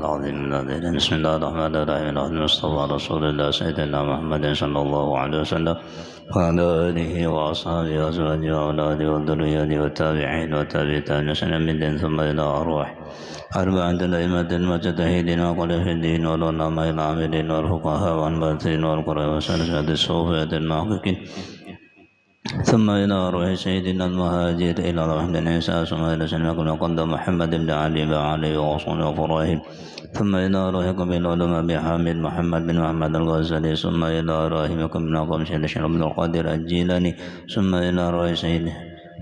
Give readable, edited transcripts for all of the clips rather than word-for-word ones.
العظيم الذي بسم الله الرحمن الرحيم المصطفى رسول الله سيدنا محمد صلى الله عليه وسلم وعلى آله وأصحابه وأزواجه وأولاده وذريته والتابعين والتابعين وسلم من دين ثم إلى أرواح أربعة الأئمة المجتهدين وقل في الدين والعلماء العاملين والفقهاء والباطلين والقراء وسلسلة الصوفية المحققين ثم إلى روح سيدنا المهاجر إلى روح بن عيسى ثم إلى سيدنا قدم محمد بن علي وعلي وصول وفراهم ثم إلى روح قبيل العلماء بحامد محمد بن محمد الغزالي ثم إلى روح بن قمش الشيخ عبد القادر الجيلاني ثم إلى روح سيد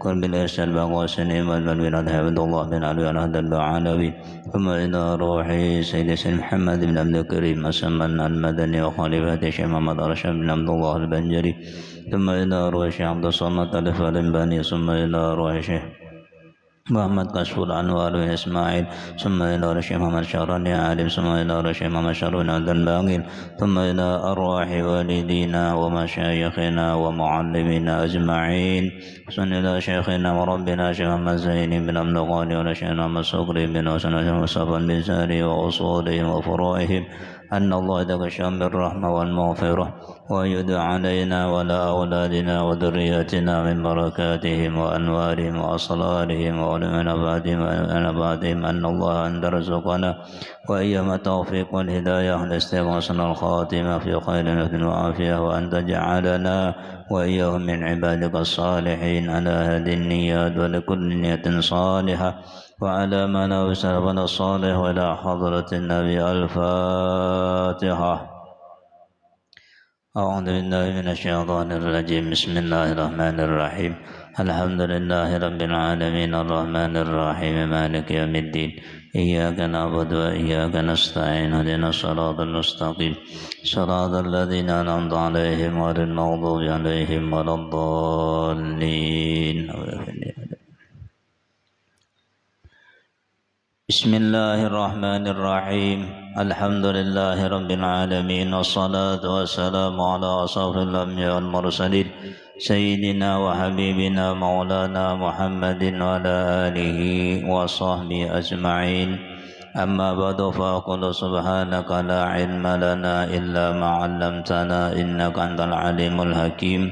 قلب الإرسال باقوسني والبلاد عبد الله بن علي الهدى البعالوي ثم إلى روح سيد محمد بن عبد الكريم أسمى المدني وخليفة الشيخ محمد رشاد بن عبد الله البنجري ثم إلى روح الشيخ عبد الصمد الفالنباني ثم إلى روح الشيخ محمد كشف الأنوار بن إسماعيل ثم إلى الشيخ محمد شهراني عالم ثم إلى الشيخ محمد شهرون عبد الباقر ثم إلى أرواح والدينا ومشايخنا ومعلمينا أجمعين ثم إلى شيخنا وربنا شيخ محمد زين بن عبد الغني والشيخ محمد صقري بن حسن مصطفى البزاري وأصولهم وفروعهم أن الله يتغشى بالرحمة والمغفرة ويدعى علينا وعلى أولادنا وذرياتنا من بركاتهم وأنوارهم وأسرارهم وعلمنا أن الله أن رزقنا وإيما التوفيق والهداية والاستغاثة الخاتمة في خير وعافية وأن تجعلنا وإياهم من عبادك الصالحين على هذه النيات ولكل نية صالحة وعلى ما له سلفنا الصالح وإلى حضرة النبي الفاتحة. أعوذ بالله من الشيطان الرجيم بسم الله الرحمن الرحيم الحمد لله رب العالمين الرحمن الرحيم مالك يوم الدين إياك نعبد وإياك نستعين اهدنا الصراط المستقيم صراط الذين أنعمت عليهم غير المغضوب عليهم ولا الضالين. بسم الله الرحمن الرحيم الحمد لله رب العالمين والصلاة والسلام على أشرف الأنبياء والمرسلين سيدنا وحبيبنا مولانا محمد وعلى آله وصحبه أجمعين. أما بعد فأقول سبحانك لا علم لنا إلا ما علمتنا إنك أنت العليم الحكيم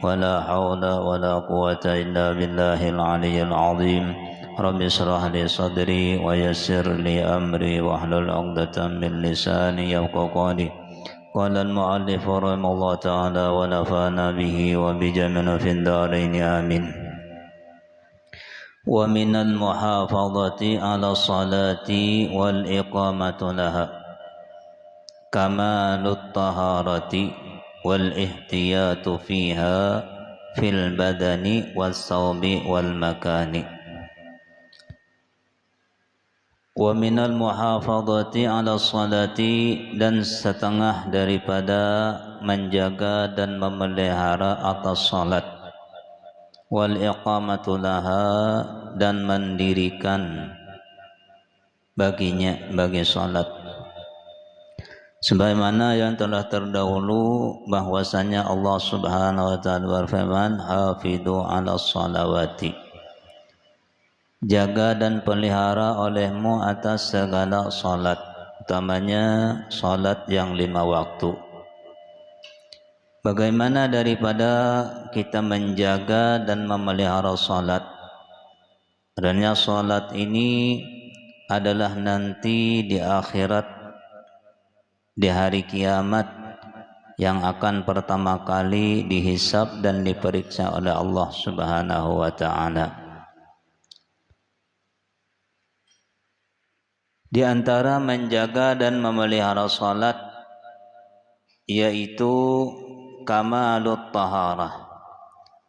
ولا حول ولا قوة إلا بالله العلي العظيم. رب اشرح لي صدري ويسر لي أمري واحلل عقدة من لساني يفقهوا قولي. قال المؤلف رحمه الله تعالى ونفعنا به وبجميع في الدارين آمين. ومن المحافظة على الصلاة والإقامة لها كمال الطهارة والاحتياط فيها في البدن والثوب والمكان. Wa minal muhafadhati ala salati, dan setengah daripada menjaga dan memelihara atas salat, wal iqamatu laha, dan mendirikan baginya bagi salat. Sebagaimana yang telah terdahulu bahwasanya Allah Subhanahu wa taala berfirman hafidhu ala salawati, jaga dan pelihara olehmu atas segala salat, utamanya salat yang 5 waktu. Bagaimana daripada kita menjaga dan memelihara salat? Karena salat ini adalah nanti di akhirat, di hari kiamat, yang akan pertama kali dihisab dan diperiksa oleh Allah Subhanahu wa taala. Di antara menjaga dan memelihara salat yaitu kamalut taharah,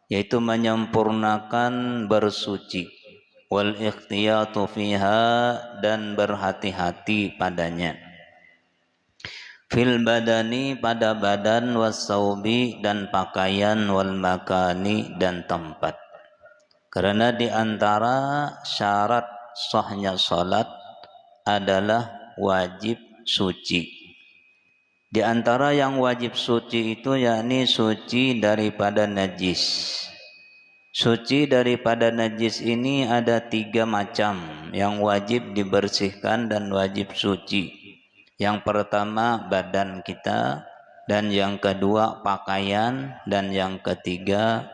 yaitu menyempurnakan bersuci, wal ikhtiyatu fiha, dan berhati-hati padanya, fil badani, pada badan, wasaubi, dan pakaian, wal makani, dan tempat. Karena di antara syarat sahnya salat adalah wajib suci. Di antara yang wajib suci itu yakni suci daripada najis, Suci daripada najis ini ada 3 macam yang wajib dibersihkan dan wajib suci. Yang pertama badan kita, dan yang kedua pakaian, dan yang ketiga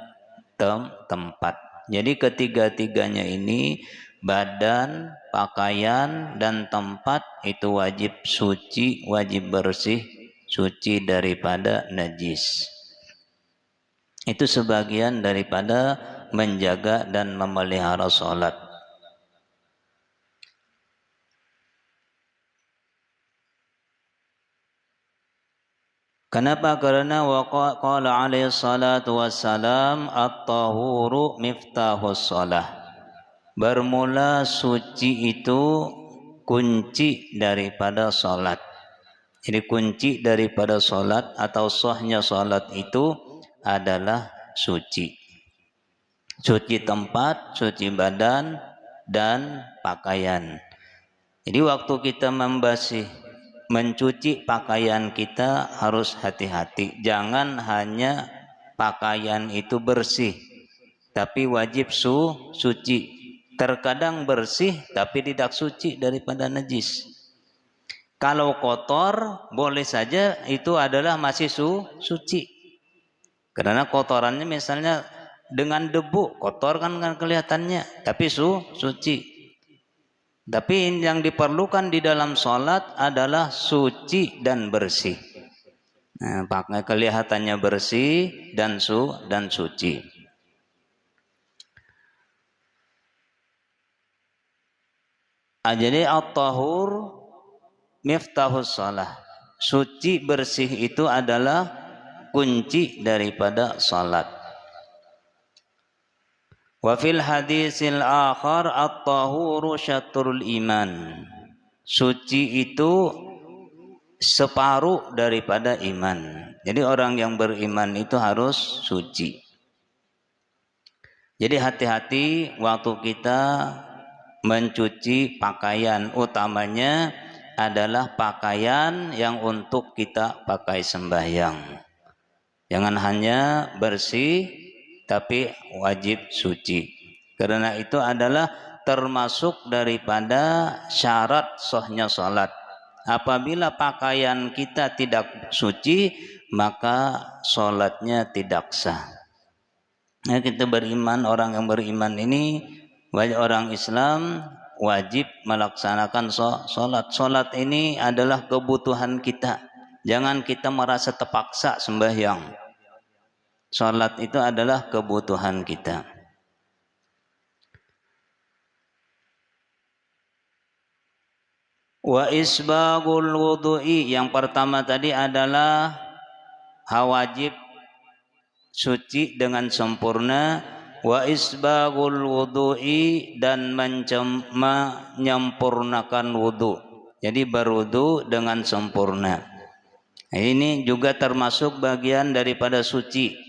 tempat. Jadi ketiga-tiganya ini, badan, pakaian, dan tempat itu wajib suci, wajib bersih, suci daripada najis. Itu sebagian daripada menjaga dan memelihara sholat. Kenapa? Karena qala alaihi salatu wassalam at-tahuru miftahus shalah. Bermula suci itu kunci daripada sholat. Jadi kunci daripada sholat atau sahnya sholat itu adalah suci. Suci tempat, suci badan, dan pakaian. Jadi waktu kita mencuci pakaian kita harus hati-hati. Jangan hanya pakaian itu bersih, tapi wajib suci. Terkadang bersih tapi tidak suci daripada najis. Kalau kotor boleh saja itu adalah masih suci. Karena kotorannya misalnya dengan debu, kotor kan kelihatannya, tapi suci. Tapi yang diperlukan di dalam sholat adalah suci dan bersih. Nah, kelihatannya bersih dan suci. Jadi at-tahur miftahus shalah. Suci bersih itu adalah kunci daripada salat. Wa fil hadisil akhar at-tahuru syatrul iman. Suci itu separuh daripada iman. Jadi orang yang beriman itu harus suci. Jadi hati-hati waktu kita mencuci pakaian, utamanya adalah pakaian yang untuk kita pakai sembahyang. Jangan hanya bersih tapi wajib suci. Karena itu adalah termasuk daripada syarat sahnya salat. Apabila pakaian kita tidak suci, maka salatnya tidak sah. Nah, kita beriman, orang yang beriman ini, orang Islam wajib melaksanakan sholat. Sholat ini adalah kebutuhan kita. Jangan kita merasa terpaksa sembahyang. Sholat itu adalah kebutuhan kita. Wa isbagul wudu'i, yang pertama tadi adalah wajib suci dengan sempurna. Wa isbagul wudu'i, dan menyempurnakan wudu. Jadi berwudu dengan sempurna. Ini juga termasuk bagian daripada suci.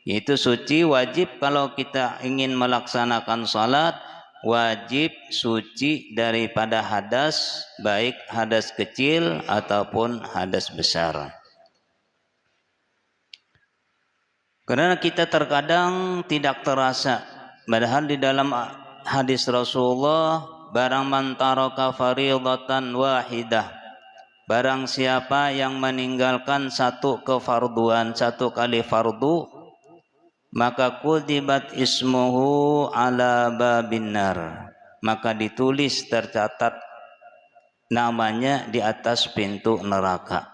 Yaitu suci wajib kalau kita ingin melaksanakan salat, wajib suci daripada hadas, baik hadas kecil ataupun hadas besar. Karena kita terkadang tidak terasa, padahal di dalam hadis Rasulullah, barang man taraka fardhatan wahidah, barang siapa yang meninggalkan satu kefarduan, satu kali fardu, maka kutibat ismuhu ala babin nar, maka ditulis tercatat namanya di atas pintu neraka.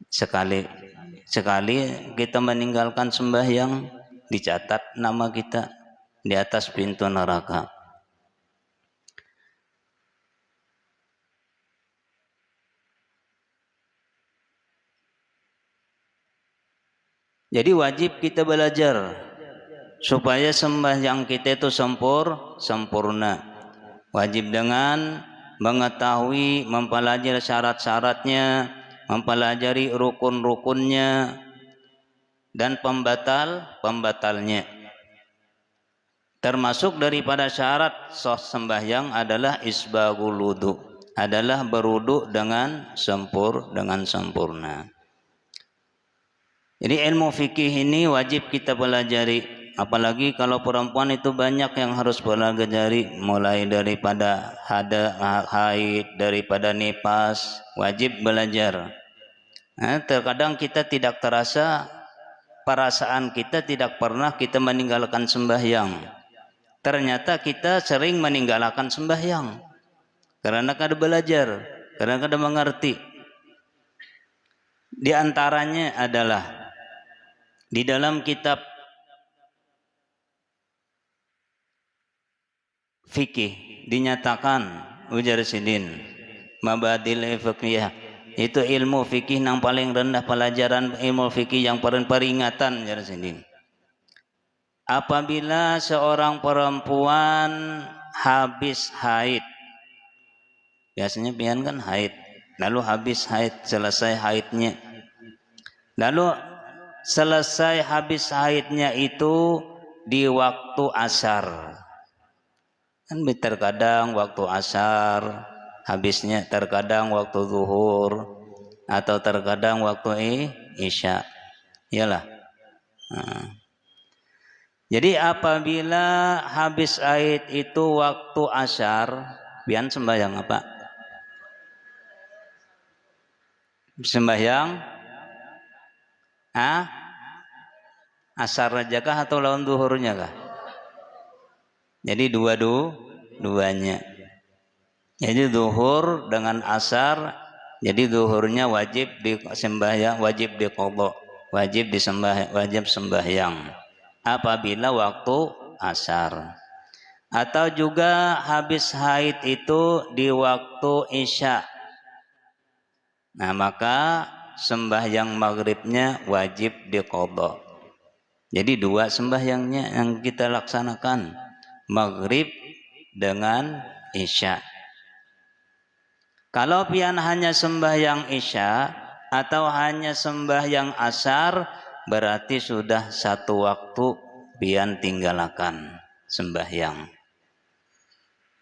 Sekali kita meninggalkan sembahyang, dicatat nama kita di atas pintu neraka. Jadi wajib kita belajar supaya sembahyang kita itu sempurna. Wajib dengan mengetahui, mempelajari syarat-syaratnya, mempelajari rukun-rukunnya, dan pembatalnya. Termasuk daripada syarat sah sembahyang adalah isbagul wudu, adalah berwudu dengan sempurna. Jadi ilmu fikih ini wajib kita pelajari. apalagi kalau perempuan itu banyak yang harus pelajari, mulai daripada haid, daripada nifas, wajib belajar. Nah, terkadang kita tidak terasa, perasaan kita tidak pernah kita meninggalkan sembahyang. Ternyata kita sering meninggalkan sembahyang karena kada belajar, karena kada mengerti. Di antaranya adalah di dalam kitab fikih dinyatakan ujar sidin mabadil fiqhiyah itu ilmu fikih yang paling rendah, pelajaran ilmu fikih yang paling peringatan ujar sidin. Apabila seorang perempuan habis haid, biasanya pian kan haid, lalu habis haid, selesai haidnya, lalu selesai habis haidnya itu di waktu asar. Kan terkadang waktu asar habisnya, terkadang waktu zuhur, atau terkadang waktu isya. Iyalah. Nah. Jadi apabila habis haid itu waktu asar, pian sembahyang apa? Sembahyang asar aja kah atau lawan zuhurnya kah? Jadi dua-duanya. Jadi zuhur dengan asar, jadi zuhurnya wajib disembahyang, wajib diqadha, wajib sembahyang apabila waktu asar. Atau juga habis haid itu di waktu isya. Nah, maka sembahyang maghribnya wajib diqadha. Jadi dua sembahyangnya yang kita laksanakan, maghrib dengan isya. Kalau pian hanya sembahyang isya atau hanya sembahyang asar, berarti sudah satu waktu pian tinggalkan sembahyang.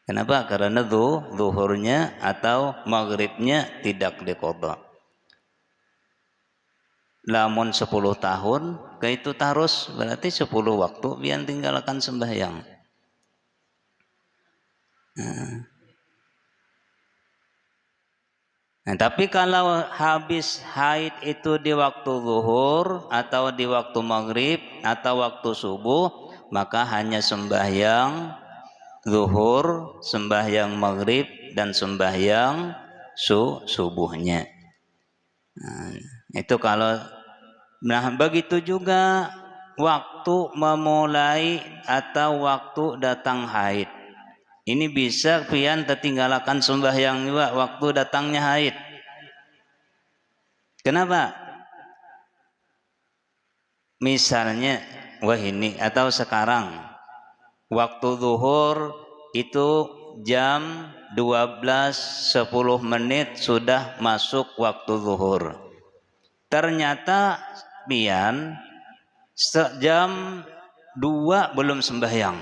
Kenapa? Karena zuhurnya atau maghribnya tidak diqadha. Lamun 10 tahun ke itu terus, berarti 10 waktu pian tinggalkan sembahyang. Nah, tapi kalau habis haid itu di waktu zuhur atau di waktu maghrib atau waktu subuh, maka hanya sembahyang zuhur, sembahyang maghrib, dan sembahyang subuhnya. Nah, itu kalau, nah begitu juga waktu memulai atau waktu datang haid. Ini bisa pian tertinggalkan sembahyang juga waktu datangnya haid. Kenapa? Misalnya, wah ini atau sekarang waktu zuhur itu jam 12:10 sudah masuk waktu zuhur. Ternyata pian jam 2 belum sembahyang.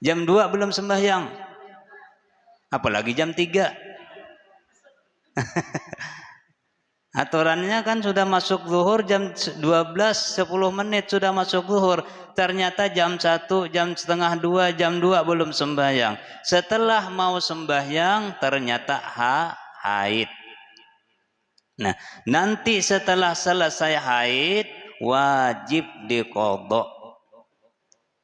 Jam 2 belum sembahyang. Apalagi jam 3. Aturannya kan sudah masuk zuhur jam 12:10 sudah masuk zuhur. Ternyata jam 1, jam setengah 2, jam 2 belum sembahyang. Setelah mau sembahyang ternyata haid. Nah, nanti setelah selesai haid wajib diqadha.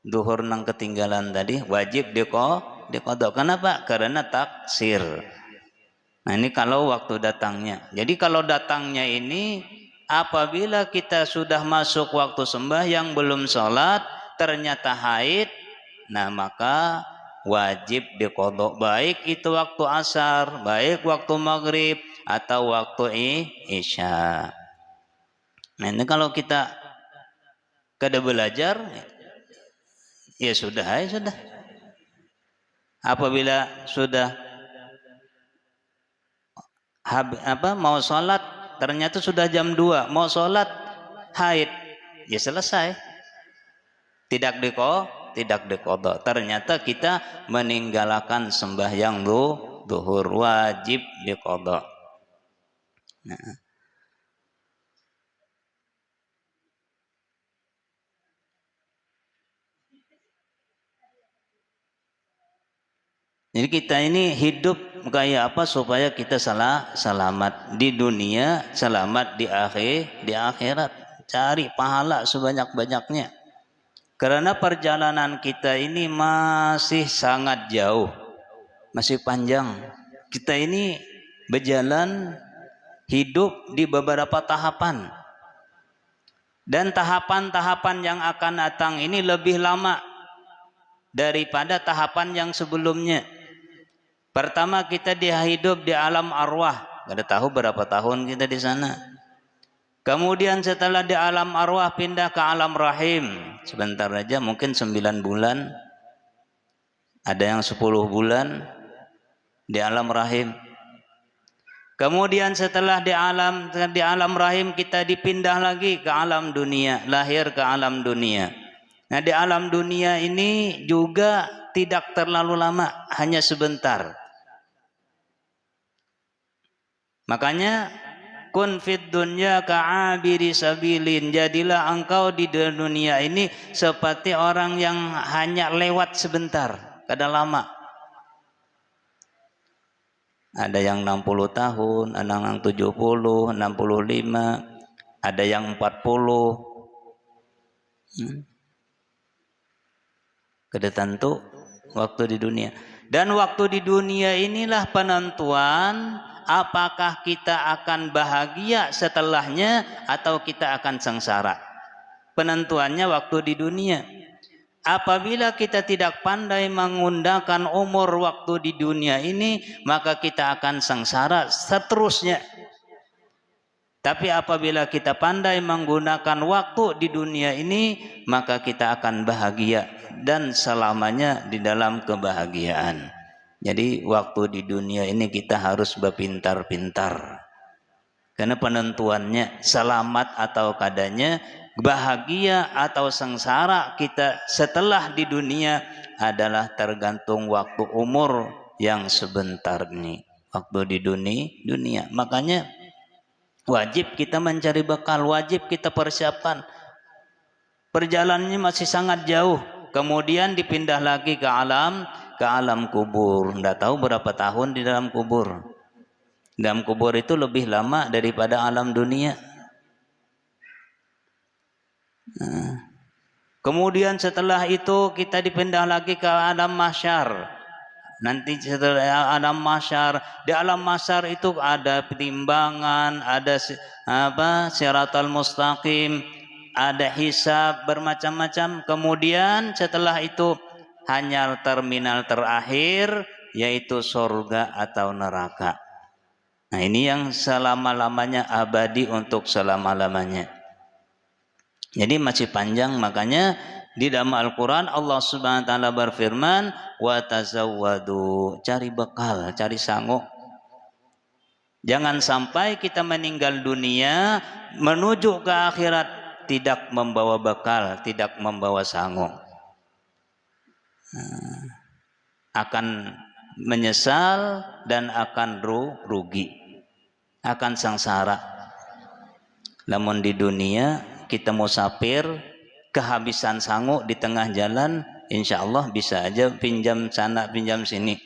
Zuhur nang ketinggalan tadi wajib diqadha. Kenapa? Karena taksir. Nah, ini kalau waktu datangnya. Jadi kalau datangnya ini apabila kita sudah masuk waktu sembahyang belum sholat, ternyata haid, nah maka wajib diqadha, baik itu waktu asar, baik waktu maghrib atau waktu isya. Nah, ini kalau kita kada belajar, ya sudah. Apabila sudah mau sholat, ternyata sudah jam 2, mau sholat haid, ya selesai, tidak diqadha. Ternyata kita meninggalkan sembahyang zuhur, wajib diqadha. Nah. Jadi kita ini hidup kayak apa supaya kita selamat di dunia, selamat di akhirat. Cari pahala sebanyak-banyaknya. Karena perjalanan kita ini masih sangat jauh, masih panjang. Kita ini berjalan hidup di beberapa tahapan. Dan tahapan-tahapan yang akan datang ini lebih lama daripada tahapan yang sebelumnya. Pertama kita hidup di alam arwah. Nggak tahu berapa tahun kita di sana. Kemudian setelah di alam arwah pindah ke alam rahim. Sebentar aja mungkin 9 bulan. Ada yang 10 bulan di alam rahim. Kemudian setelah di alam rahim kita dipindah lagi ke alam dunia, lahir ke alam dunia. Nah, di alam dunia ini juga tidak terlalu lama, hanya sebentar. Makanya kun fid dunya ka'abiri sabilin, jadilah engkau di dunia ini seperti orang yang hanya lewat sebentar, kada lama. Ada yang 60 tahun, ada yang 70, 65, ada yang 40. Kada tentu waktu di dunia. Dan waktu di dunia inilah penentuan apakah kita akan bahagia setelahnya atau kita akan sengsara. Penentuannya waktu di dunia. Apabila kita tidak pandai menggunakan umur waktu di dunia ini, maka kita akan sengsara seterusnya. Tapi apabila kita pandai menggunakan waktu di dunia ini, maka kita akan bahagia dan selamanya di dalam kebahagiaan. Jadi waktu di dunia ini kita harus berpintar-pintar. Karena penentuannya selamat atau kadanya, bahagia atau sengsara kita setelah di dunia adalah tergantung waktu umur yang sebentar ini. Waktu di dunia. Makanya wajib kita mencari bekal, wajib kita persiapkan. Perjalanannya masih sangat jauh. Kemudian dipindah lagi ke alam kubur. Tidak tahu berapa tahun di dalam kubur. Dalam kubur itu lebih lama daripada alam dunia. Kemudian setelah itu kita dipindah lagi ke alam mahsyar. Nanti setelah alam mahsyar, di alam mahsyar itu ada timbangan, ada siratal mustaqim, ada hisab bermacam-macam. Kemudian setelah itu hanya terminal terakhir, yaitu surga atau neraka. Nah, ini yang selama-lamanya abadi untuk selama-lamanya. Jadi masih panjang, makanya di dalam Al-Quran Allah Subhanahu Wa Taala berfirman, wa tazawwadu, cari bekal, cari sangu. Jangan sampai kita meninggal dunia menuju ke akhirat tidak membawa bekal, tidak membawa sangu. Akan menyesal dan akan rugi, akan sengsara. Namun di dunia kita musafir, kehabisan sangu di tengah jalan, insya Allah bisa aja pinjam sana pinjam sini.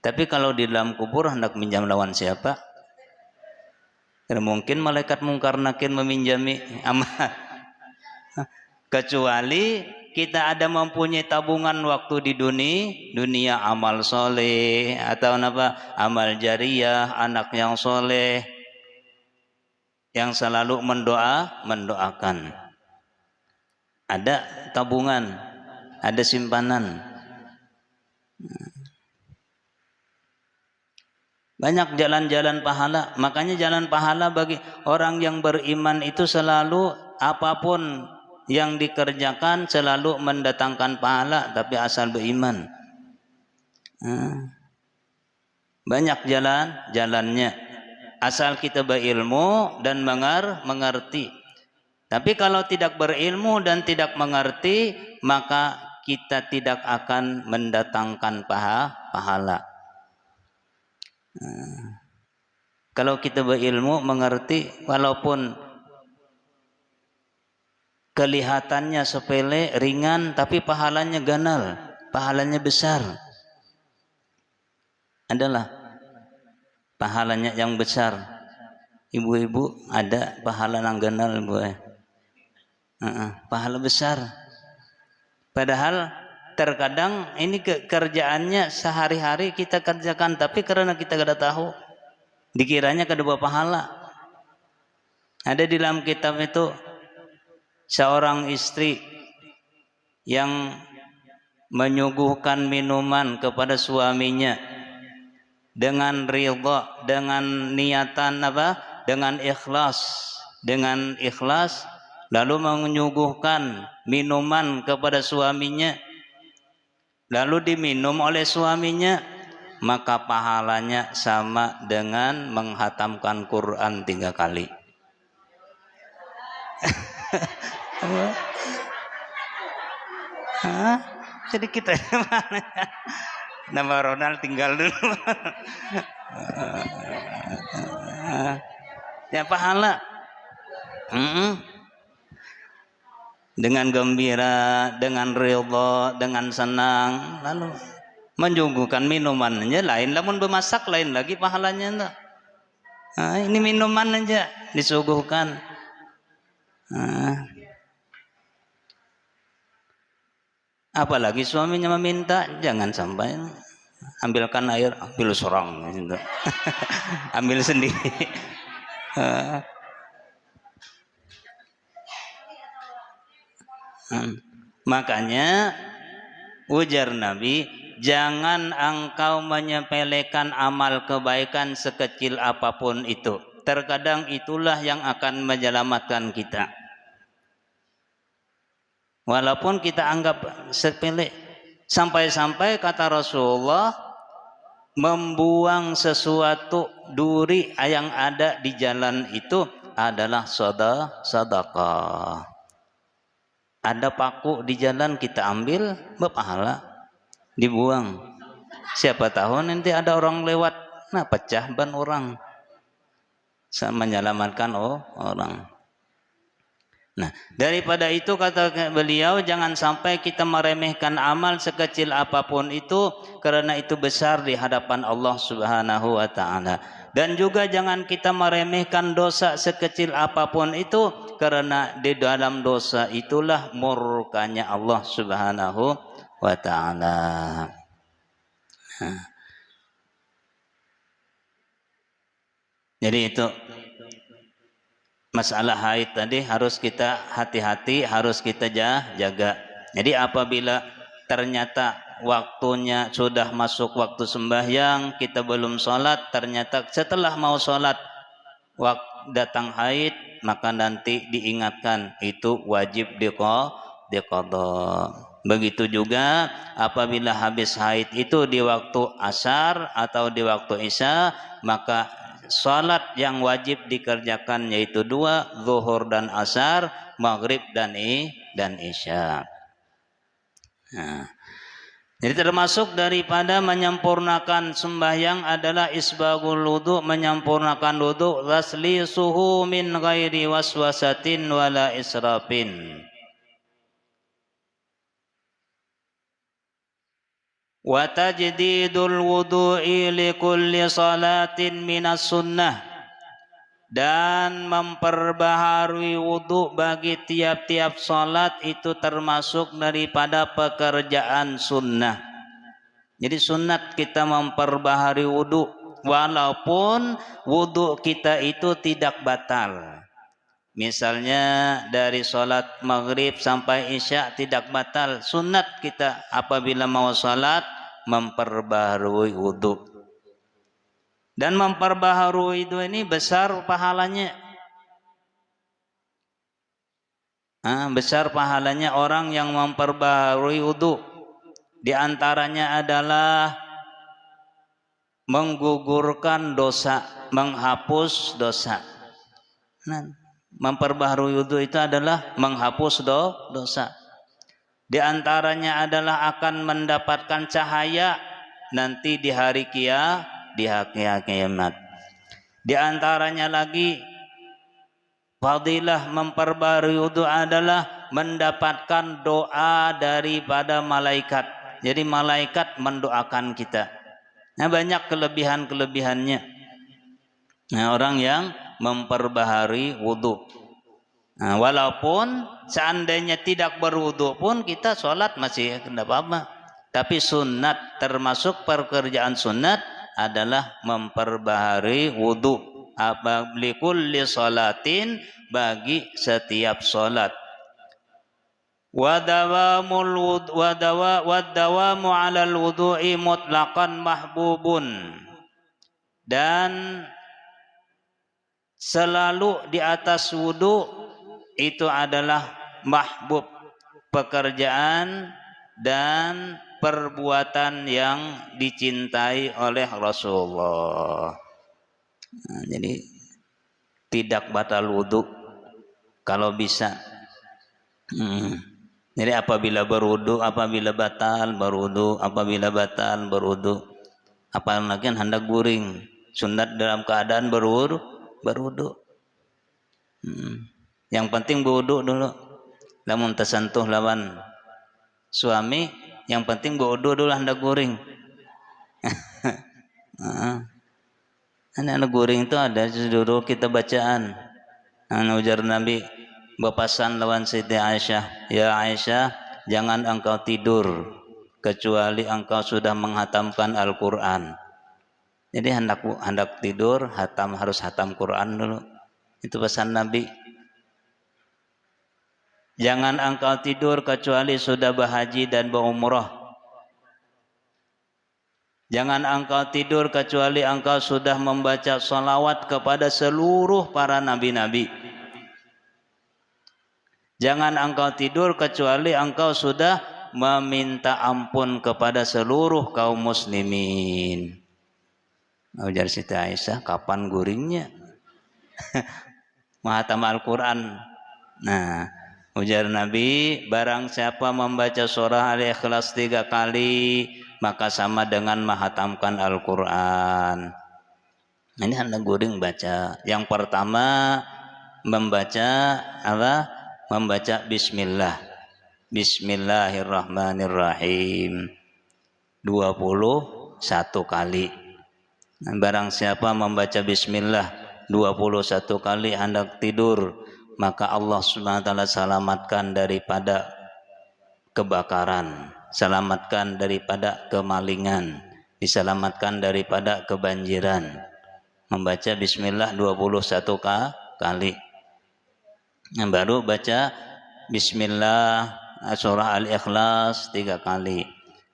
Tapi kalau di dalam kubur hendak pinjam lawan siapa? Dan mungkin malaikat mungkar nakir meminjami amal. Kecuali kita ada mempunyai tabungan waktu di dunia amal soleh atau amal jariyah, anak yang soleh yang selalu mendoakan. Ada tabungan, ada simpanan. Banyak jalan-jalan pahala. Makanya jalan pahala bagi orang yang beriman itu selalu apapun yang dikerjakan selalu mendatangkan pahala, tapi asal beriman. Banyak jalannya. Asal kita berilmu dan mengerti. Tapi kalau tidak berilmu dan tidak mengerti, maka kita tidak akan mendatangkan pahala. Kalau kita berilmu, mengerti, walaupun kelihatannya sepele, ringan, tapi pahalanya ganal, pahalanya besar. adalah pahalanya yang besar. Ibu-ibu ada pahala nangganal Bu. Pahala besar. Padahal terkadang ini kerjaannya sehari-hari kita kerjakan, tapi karena kita tidak tahu, dikiranya kedua pahala. Ada di dalam kitab itu seorang istri yang menyuguhkan minuman kepada suaminya dengan ridha, dengan niatan apa? Dengan ikhlas, lalu menyuguhkan minuman kepada suaminya, lalu diminum oleh suaminya, maka pahalanya sama dengan menghatamkan Quran 3 kali. Jadi kita nama Ronald tinggal dulu. Ya pahala. Dengan gembira, dengan ridha, dengan senang, lalu menyuguhkan minuman aja lain, lamun bemasak lain lagi pahalanya enggak. Ini minuman aja disuguhkan. Apalagi suaminya meminta, jangan sampai ambilkan air, ambil sorang gitu. Ambil sendiri. Makanya ujar Nabi, jangan engkau menyepelekan amal kebaikan sekecil apapun itu. Terkadang itulah yang akan menyelamatkan kita. Walaupun kita anggap sepele, sampai-sampai kata Rasulullah, membuang sesuatu duri yang ada di jalan itu adalah sedekah. Ada paku di jalan kita ambil, berpahala, dibuang. Siapa tahu nanti ada orang lewat, nah pecah ban orang, menyelamatkan orang. Nah, daripada itu kata beliau, jangan sampai kita meremehkan amal sekecil apapun itu, karena itu besar di hadapan Allah Subhanahu wa taala. Dan juga jangan kita meremehkan dosa sekecil apapun itu, karena di dalam dosa itulah murkanya Allah Subhanahu wa taala. Jadi itu masalah haid tadi harus kita hati-hati, harus kita jaga. Jadi apabila ternyata waktunya sudah masuk waktu sembahyang, kita belum sholat, ternyata setelah mau sholat datang haid, maka nanti diingatkan itu wajib diqadha. Begitu juga apabila habis haid itu di waktu asar atau di waktu isya, maka salat yang wajib dikerjakan yaitu 2, zuhur dan asar, maghrib dan isya. Jadi termasuk daripada menyempurnakan sembahyang adalah isbagul wudu, menyempurnakan wudu, taslisuhu min ghairi waswasatin wala israfin. Wa tajdidul wudu'i li kulli salatin minas sunnah, dan memperbaharui wudu bagi tiap-tiap salat itu termasuk daripada pekerjaan sunnah. Jadi sunat kita memperbaharui wudu, walaupun wudu kita itu tidak batal. Misalnya dari sholat maghrib sampai isya tidak batal, sunat kita apabila mau sholat memperbaharui wudu. Dan memperbaharui itu ini besar pahalanya. Besar pahalanya orang yang memperbaharui wudu. Di antaranya adalah menggugurkan dosa, menghapus dosa. Memperbaharui wudu itu adalah menghapus dosa. Di antaranya adalah akan mendapatkan cahaya nanti di hari kiamat. Di antaranya lagi fadilah memperbaharui wudu adalah mendapatkan doa daripada malaikat. Jadi malaikat mendoakan kita. Nah, banyak kelebihan-kelebihannya. Nah, orang yang memperbaharui wudu. Nah, walaupun seandainya tidak berwudu pun kita sholat masih tidak apa-apa. Tapi sunat, termasuk pekerjaan sunat adalah memperbaharui wudu. Likulli sholatin, bagi setiap sholat. Wadawamu 'alal wudu'i mutlaqan mahbubun. Dan selalu di atas wudu itu adalah mahbub, pekerjaan dan perbuatan yang dicintai oleh Rasulullah. Nah, jadi tidak batal wudu kalau bisa. Jadi apabila berwudu, apabila batal berwudu, apabila batal berwudu. Apalagi hendak guring, sunat dalam keadaan berwudu. Yang penting berwudu dulu. Lamun tersentuh lawan suami, yang penting berwudu dulu hendak guring. Anak guring itu ada dulu kita bacaan. Ujar Nabi berpasan lawan Siti Aisyah, ya Aisyah, jangan engkau tidur kecuali engkau sudah menghatamkan Al-Quran. Jadi hendak tidur harus hatam Quran dulu. Itu pesan Nabi. Jangan engkau tidur kecuali sudah berhaji dan berumrah. Jangan engkau tidur kecuali engkau sudah membaca salawat kepada seluruh para nabi-nabi. Jangan engkau tidur kecuali engkau sudah meminta ampun kepada seluruh kaum muslimin. Ujar Siti Aisyah, kapan guringnya? Mahatam Al-Quran. Nah, ujar Nabi, barang siapa membaca surah Al-Ikhlas 3 kali, maka sama dengan mahatamkan Al-Quran. Ini hendak guring baca. Yang pertama membaca apa? Membaca bismillah. Bismillahirrahmanirrahim 21 kali. Barang siapa membaca bismillah 21 kali hendak tidur, maka Allah SWT selamatkan daripada kebakaran, selamatkan daripada kemalingan, diselamatkan daripada kebanjiran. Membaca bismillah 21 kali. Yang baru baca bismillah surah Al-Ikhlas 3 kali.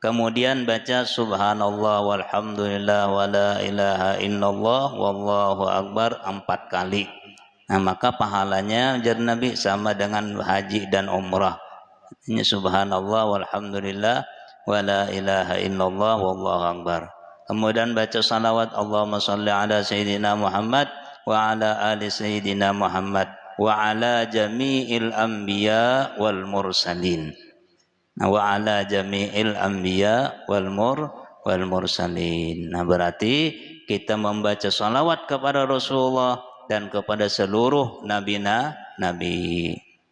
Kemudian baca subhanallah walhamdulillah wala ilaha illallah wallahu akbar 4 kali. Nah, maka pahalanya ujar Nabi sama dengan haji dan umrah. Ini subhanallah walhamdulillah wala ilaha illallah wallahu akbar. Kemudian baca salawat Allahumma shalli ala sayyidina Muhammad wa ala ali sayyidina Muhammad wa ala jami'il anbiya wal mursalin. Wa ala jami'il anbiya wal mursalin. Nah, berarti kita membaca salawat kepada Rasulullah dan kepada seluruh nabi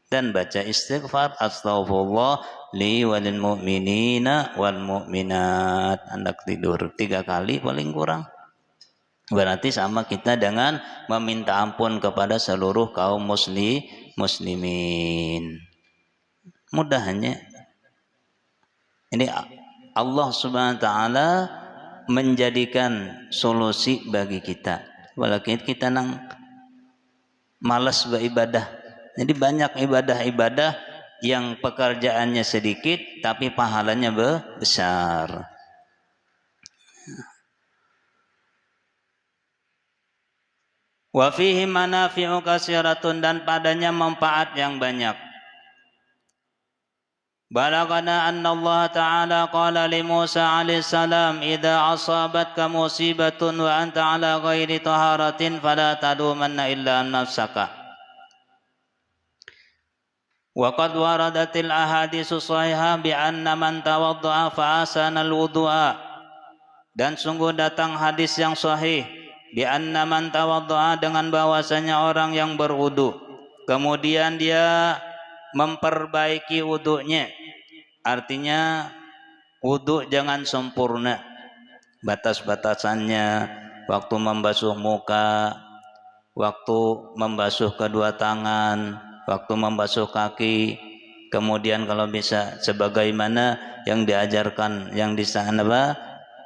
dan baca istighfar, astaghfirullah li walil mu'minina wal mu'minat. Hendak tidur 3 kali paling kurang. Berarti sama kita dengan meminta ampun kepada seluruh kaum muslimin. Mudahnya. Ini Allah Subhanahu wa taala menjadikan solusi bagi kita. Walaupun kita nang malas beribadah. Jadi banyak ibadah-ibadah yang pekerjaannya sedikit tapi pahalanya besar. Wa fihi manafi'u katsiratun, dan padanya manfaat yang banyak. Balagana anna Allah Ta'ala qala li Musa alaihi salam, idza asabatka musibatun wa anta ala ghairi taharatin fala talumanna illa nafsaka. Wa qad waradatil ahaditsu shahihah bi anna man tawaddaa fa asana al-wudu'a, dan sungguh datang hadis yang sahih bi anna man tawaddaa, dengan bahwasanya orang yang berwudu kemudian dia memperbaiki wudunya, artinya wudu jangan sempurna, batas-batasannya, waktu membasuh muka, waktu membasuh kedua tangan, waktu membasuh kaki, kemudian kalau bisa sebagaimana yang diajarkan yang di sana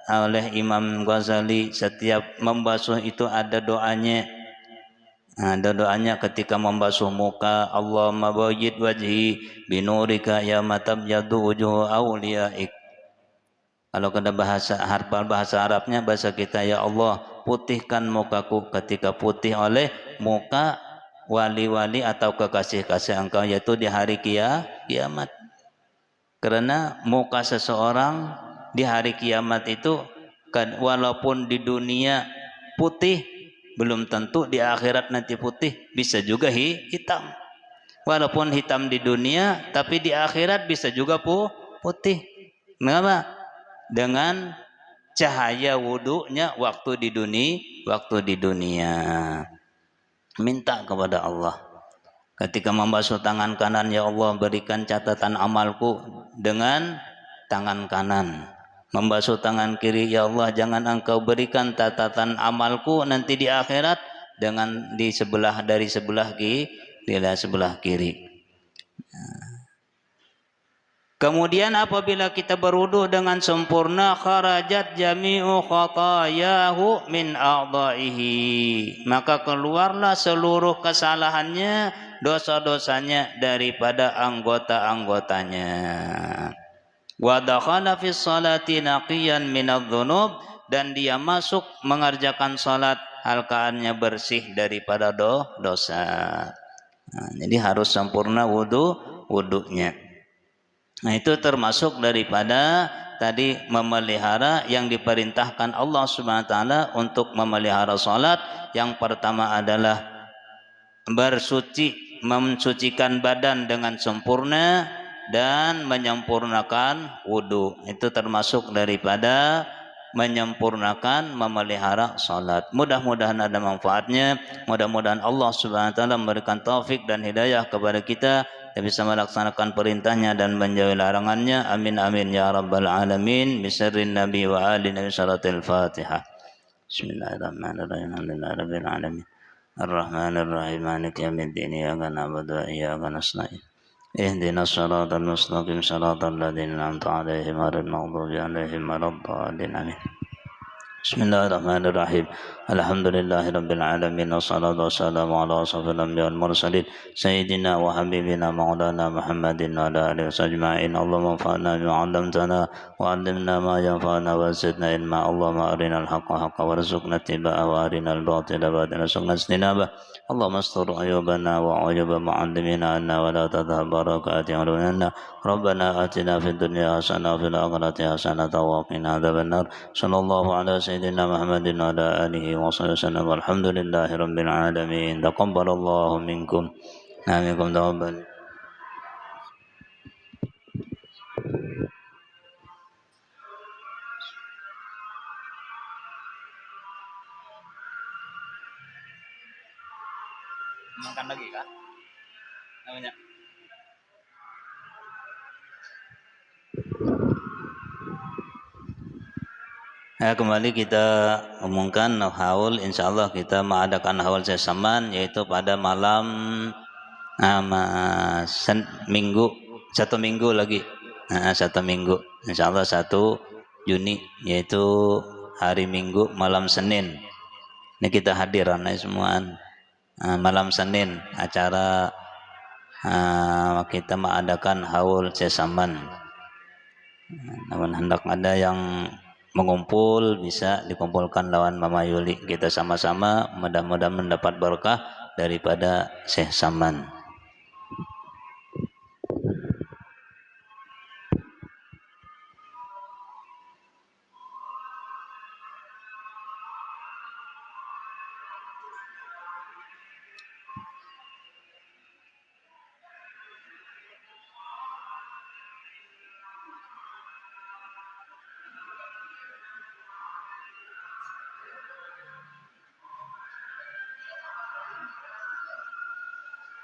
oleh Imam Ghazali, setiap membasuh itu ada doanya. Ada doanya ketika membasuh muka, Allahumma bayyid wajhi binurika ya matabyadu wujuhu awliyaik. Kalau kena hafal bahasa Arabnya, bahasa kita, ya Allah putihkan mukaku ketika putih oleh muka wali-wali atau kekasih-kasih engkau, yaitu di hari kiamat. Karena muka seseorang di hari kiamat itu kan, walaupun di dunia putih, belum tentu di akhirat nanti putih, bisa juga hitam. Walaupun hitam di dunia, tapi di akhirat bisa juga putih. Mengapa? Dengan cahaya wudunya waktu di dunia. Minta kepada Allah. Ketika membasuh tangan kanan, ya Allah berikan catatan amalku dengan tangan kanan. Membasuh tangan kiri, ya Allah jangan engkau berikan catatan amalku nanti di akhirat dengan dari sebelah kiri. Kemudian apabila kita berwudu dengan sempurna, kharajat jami'u khatayahu min a'dha'ihi, maka keluarlah seluruh kesalahannya, dosa-dosanya daripada anggota-anggotanya. Wa dakhala fi sholati naqiyan minadh-dhunub, dan dia masuk mengerjakan salat hal keadaannya bersih daripada dosa. Jadi harus sempurna wudunya. Nah, itu termasuk daripada tadi memelihara yang diperintahkan Allah Subhanahu wa taala untuk memelihara salat. Yang pertama adalah mensucikan badan dengan sempurna dan menyempurnakan wudu. Itu termasuk daripada menyempurnakan memelihara salat. Mudah-mudahan ada manfaatnya. Mudah-mudahan Allah Subhanahu wa taala memberikan taufik dan hidayah kepada kita yang bisa melaksanakan perintahnya dan menjauhi larangannya. Amin amin ya rabbal alamin. Bisirrin nabi wa ali nabi salatil fatihah. Bismillahirrahmanirrahim. Alhamdulillahi rabbil alamin. Ar-Rahmanir Rahim. Maliki yaumiddin. Iyyaka na'budu wa iyyaka nasta'in. Ihdinas siratal mustaqim. Siratal ladzina an'amta 'alaihim ghairil maghdubi 'alaihim waladdallin. Amin. Bismillahirrahmanirrahim. Alhamdulillahi rabbil alamin. Wassalatu wassalamu ala asyrafil anbiya'i wal mursalin sayyidina wa habibina maulana Muhammadin wa ala alihi wasajma'in. Allahumma anfa'na bima 'allamtana wa 'allimna ma yanfa'una wa zidna ilma. Allahumma arinal haqqa haqqan warzuqna ittiba'ahu wa arinal batila batilan warzuqna ijtinabah. Allahumma astur ayubana wa ayuba mu'allimina anna wa la tadhhab barakati 'ulumina. Rabbana atina fid dunya hasanah wa fil akhirati hasanah wa qina adzabannar. Sallallahu ala sayyidina Muhammadin wa ala alihi wa sallam. Walhamdulillahi rabbil alamin. Taqabbalallahu minkum. Amin. Taqabbal. Makan lagi kah? Namanya. Kembali kita omongkan haul. Insyaallah kita mengadakan haul sesaman, yaitu pada malam minggu, satu minggu lagi. Satu minggu. Insyaallah 1 Juni, yaitu hari Minggu malam Senin. Ini kita hadir semua. Malam Senin acara kita mengadakan haul sesaman. Namun hendak ada yang mengumpul, bisa dikumpulkan lawan Mama Yuli. Kita sama-sama mudah-mudahan mendapat berkah daripada Syekh Saman.